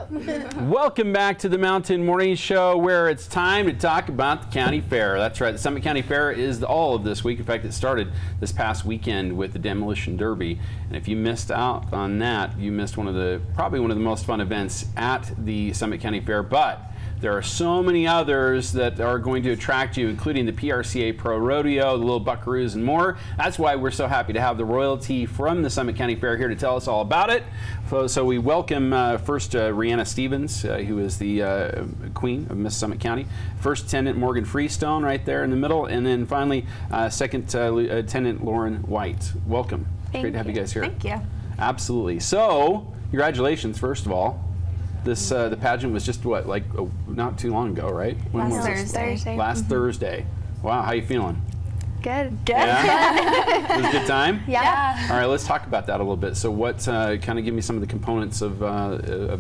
Welcome back to the Mountain Morning Show, where it's time to talk about the county fair. That's right, the Summit County Fair is all of this week. In fact, it started this past weekend with the Demolition Derby. And if you missed out on that, you missed probably one of the most fun events at the Summit County Fair. But there are so many others that are going to attract you, including the PRCA Pro Rodeo, the Little Buckaroos, and more. That's why we're so happy to have the royalty from the Summit County Fair here to tell us all about it. So we welcome first Rihanna Stevens, who is the Queen of Miss Summit County. First Lieutenant Morgan Freestone right there in the middle, and then finally Second Lieutenant Lauren White. Welcome. It's great to have you guys here. Thank you. Absolutely. So, congratulations, first of all. This the pageant was just not too long ago, right? When was Last Thursday. Last Thursday. Wow, how you feeling? Good. Yeah? It was a good time? Yeah. All right, let's talk about that a little bit. So what, kind of give me some of the components of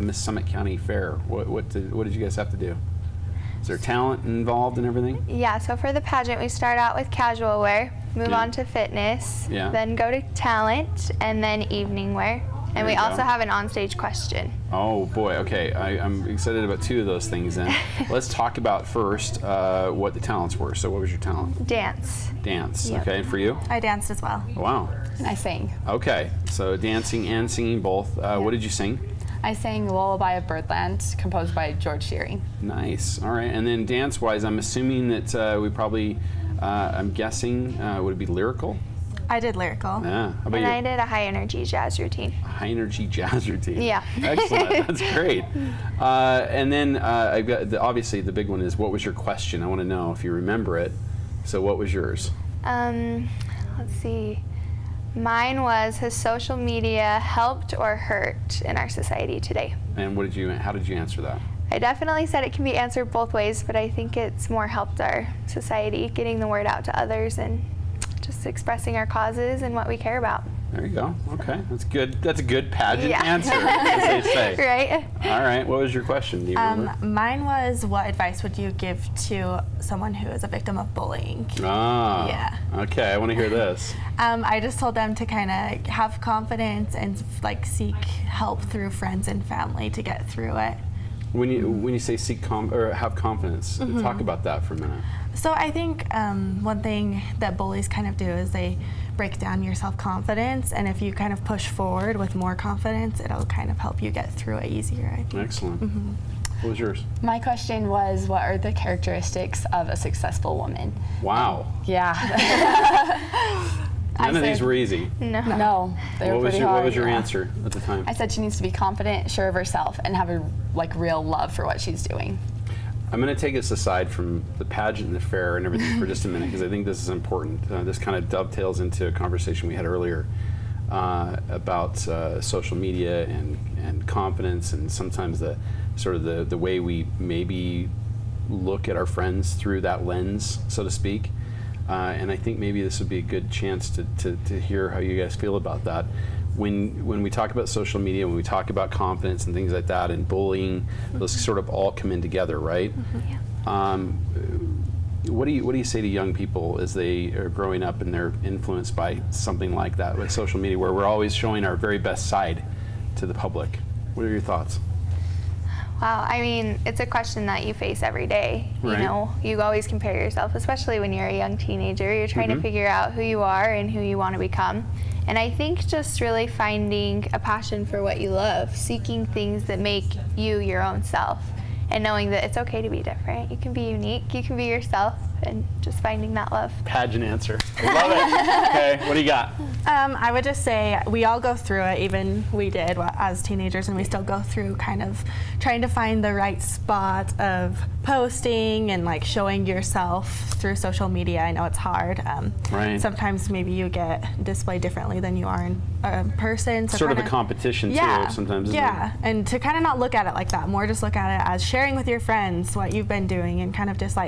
Miss Summit County Fair. What did you guys have to do? Is there talent involved and everything? Yeah, so for the pageant, we start out with casual wear, move on to fitness, then go to talent, and then evening wear. And we also have an onstage question. Oh boy, okay. I'm excited about two of those things then. Let's talk about first what the talents were. So what was your talent? Dance. Dance, Yep. okay. And for you? I danced as well. Wow. I sang. Okay, so dancing and singing both. What did you sing? I sang Lullaby of Birdland, composed by George Shearing. Nice, all right. And then dance-wise, I'm assuming that we probably, I'm guessing, would it be lyrical? I did lyrical. Yeah, how about And you? I did a high energy jazz routine. High energy jazz routine. Yeah. Excellent. That's great. And then I've got obviously the big one is what was your question? I want to know if you remember it. So what was yours? Let's see. Mine was, has social media helped or hurt in our society today? And how did you answer that? I definitely said it can be answered both ways, but I think it's more helped our society, getting the word out to others and just expressing our causes and what we care about. There you go. Okay, that's good. That's a good pageant answer, as they say. Right? All right. What was your question? Do you remember? Mine was, what advice would you give to someone who is a victim of bullying? Ah. Yeah. Okay, I want to hear this. I just told them to kind of have confidence and seek help through friends and family to get through it. When you say have confidence, talk about that for a minute. So I think one thing that bullies kind of do is they break down your self-confidence, and if you kind of push forward with more confidence, it'll kind of help you get through it easier, I think. Excellent. What was yours? My question was, what are the characteristics of a successful woman? Wow. Yeah. None of these were easy. No, they were pretty hard. What was your answer at the time? I said she needs to be confident, sure of herself, and have a real love for what she's doing. I'm going to take us aside from the pageant and the fair and everything for just a minute, because I think this is important. This kind of dovetails into a conversation we had earlier about social media and confidence, and sometimes the sort of the way we maybe look at our friends through that lens, so to speak. And I think maybe this would be a good chance to hear how you guys feel about that. When we talk about social media, when we talk about confidence and things like that, and bullying, those sort of all come in together, right? Yeah. What do you say to young people as they are growing up and they're influenced by something like that, with social media, where we're always showing our very best side to the public? What are your thoughts? Wow, I mean, it's a question that you face every day. Right. You know, you always compare yourself, especially when you're a young teenager. You're trying to figure out who you are and who you want to become. And I think just really finding a passion for what you love, seeking things that make you your own self, and knowing that it's okay to be different. You can be unique, you can be yourself, and just finding that love. Pageant answer. I love it. Okay, what do you got? I would just say we all go through it, even we did as teenagers, and we still go through kind of trying to find the right spot of posting and showing yourself through social media. I know it's hard. Right. Sometimes maybe you get displayed differently than you are in person. So Sort of a competition too, sometimes. Isn't it? And to kind of not look at it like that, more just look at it as sharing with your friends what you've been doing, and kind of just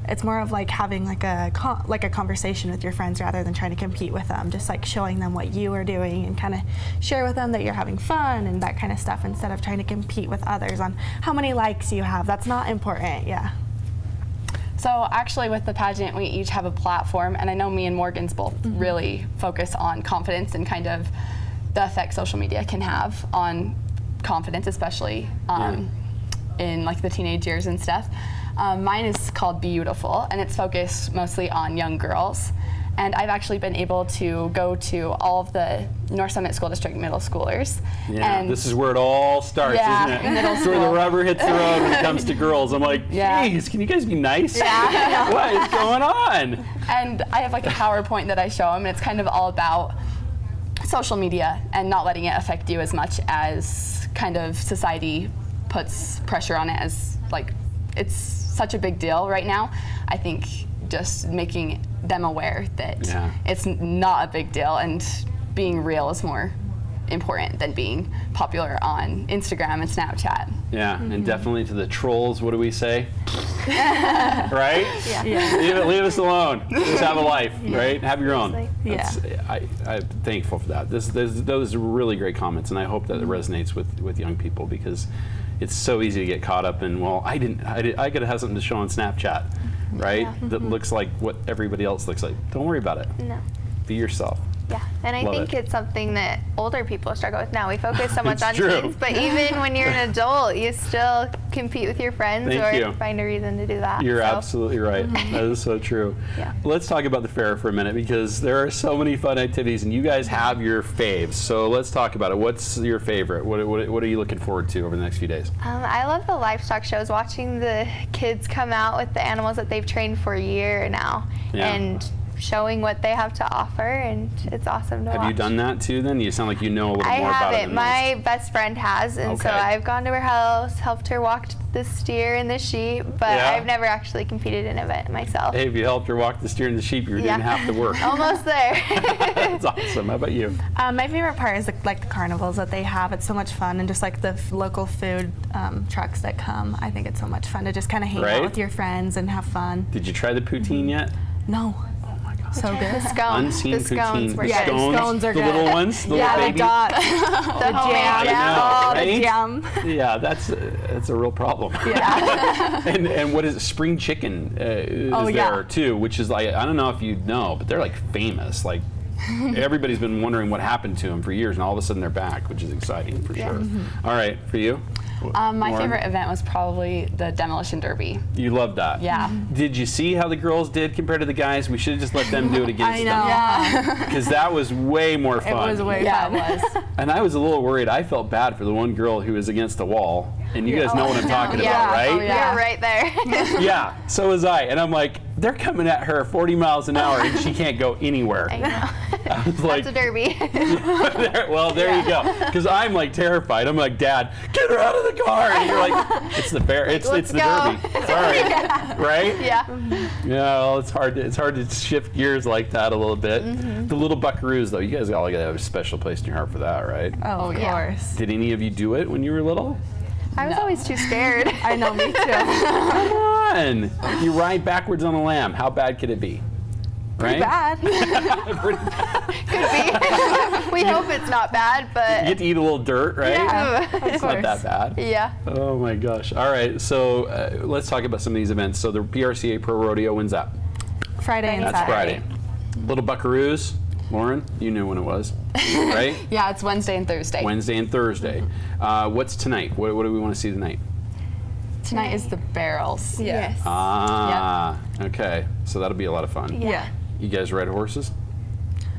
it's more of having a conversation with your friends rather than trying to compete with them. Just showing them what you are doing and kind of share with them that you're having fun and that kind of stuff, instead of trying to compete with others on how many likes you have. That's not important. Yeah. So actually with the pageant, we each have a platform, and I know me and Morgan's both really focus on confidence and kind of the effect social media can have on confidence, especially in like the teenage years and stuff. Mine is called Beautiful, and it's focused mostly on young girls. And I've actually been able to go to all of the North Summit School District middle schoolers. Yeah, and this is where it all starts, Yeah, isn't it? middle It's where the school. rubber hits the road when it comes to girls. I'm like, Yeah. geez, can you guys be nice? What is going on? And I have like a PowerPoint that I show them, and it's kind of all about social media and not letting it affect you as much as kind of society puts pressure on it, as like it's such a big deal right now. I think just making them aware that it's not a big deal, and being real is more important than being popular on Instagram and Snapchat. Yeah, and definitely to the trolls, what do we say? Right? Yeah. Leave us alone. Just have a life, right? Have your own. Seriously. I'm thankful for that. Those are really great comments, and I hope that it resonates with young people, because it's so easy to get caught up in, well, I got to have something to show on Snapchat, right? That looks like what everybody else looks like. Don't worry about it. No. Be yourself. Yeah, and I Love think it. it's something that older people struggle with now. We focus so much It's on true. teens, but even when you're an adult, you still compete with your friends Thank or you. find a reason to do that. You're So, absolutely right. That is so true. Yeah. Let's talk about the fair for a minute, because there are so many fun activities, and you guys have your faves. So let's talk about it. What's your favorite? What are you looking forward to over the next few days? I love the livestock shows, watching the kids come out with the animals that they've trained for a year now, Yeah. and showing what they have to offer, and it's awesome to watch. Have you done that too then? You sound like you know a little I more about it haven't. than My best friend has, and so Okay. I've gone to her house, helped her walk the steer and the sheep, but Yeah. I've never actually competed in an event myself. most. Hey, if you helped her walk the steer and the sheep, you're doing half the work. Almost there. That's awesome. How about you? My favorite part is like the carnivals that they have. It's so much fun, and just like the local food trucks that come. I think it's so much fun to just kind of hang Right? out with your friends and have fun. Did you try the poutine yet? No, Oh my God. so The good. scones. Unseen The scones poutine. were Yeah, good. the scones are the good. little ones, the Yeah, little the baby. dot, The homemade jam. I jam. know, Oh, right? the jam. Yeah, that's a real problem. Yeah. and what is it? Spring chicken is Oh, yeah. there too, which is like, I don't know if you know, but they're like famous. Like everybody's been wondering what happened to them for years, and all of a sudden they're back, which is exciting for sure. All right, for you? My Lauren? favorite event was probably the Demolition Derby. You loved that. Yeah. Did you see how the girls did compared to the guys? We should have just let them do it against I know. them. Yeah. Because that was way more fun. It was way Yeah, fun. it was. And I was a little worried. I felt bad for the one girl who was against the wall. And you guys know what I'm talking Yeah. about, right? Oh, yeah. You're right there. Yeah, so was I. And I'm like, they're coming at her 40 miles an hour and she can't go anywhere. I know. I was like, It's a derby. well, there you go. Because I'm like terrified. I'm like, Dad, get her out of the car. And you're like, it's the fair. It's Let's the go. derby. Sorry. Right? Yeah. Yeah, well, it's hard to shift gears like that a little bit. The little buckaroos, though, you guys all gotta have a special place in your heart for that, right? Oh, of yeah. course. Did any of you do it when you were little? I was always too scared. I know, me too. Come on. You ride backwards on a lamb. How bad could it be? Right? Bad. Pretty bad. Could be. We hope it's not bad, You but get to eat a little dirt, right? yeah. It's not that bad. Yeah. Oh my gosh. All right, so let's talk about some of these events. So the PRCA Pro Rodeo, when's that? Friday and That's Saturday. Friday. Little Buckaroos. Lauren, you knew when it was, right? Yeah, it's Wednesday and Thursday. Wednesday and Thursday. What's tonight? What do we want to see tonight? Tonight is the barrels. Yes. Ah, okay. So that'll be a lot of fun. Yeah. You guys ride horses?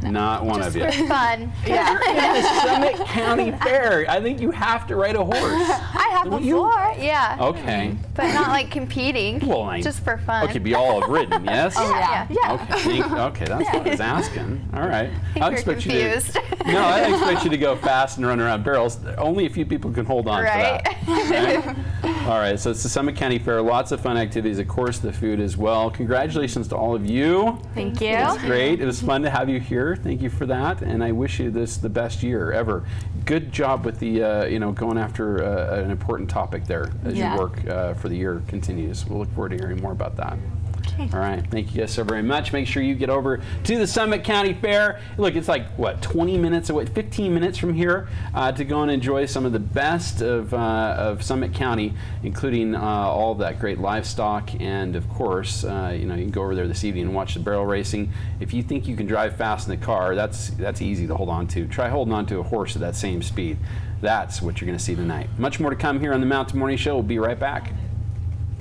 Not one Just of you. for fun. Yeah. In the Summit County Fair, I think you have to ride a horse. I have Well, you- before. Yeah. Okay. But not like competing. Well, I just for fun. Okay, be all have ridden, yes? Oh, yeah. Yeah. Okay, okay, that's what I was asking. All right. I you're confused. No, I expect you to go fast and run around barrels. Only a few people can hold on Right. to that. Right? All right, so it's the Summit County Fair. Lots of fun activities, of course, the food as well. Congratulations to all of you. Thank you. It's great. It was fun to have you here. Thank you for that, and I wish you the best year ever. Good job with the going after an important topic there as Yeah. your work for the year continues. We'll look forward to hearing more about that. All right. Thank you guys so very much. Make sure you get over to the Summit County Fair. Look, it's like, what, 20 minutes away, 15 minutes from here to go and enjoy some of the best of Summit County, including all that great livestock. And, of course, you can go over there this evening and watch the barrel racing. If you think you can drive fast in the car, that's easy to hold on to. Try holding on to a horse at that same speed. That's what you're going to see tonight. Much more to come here on the Mountain Morning Show. We'll be right back.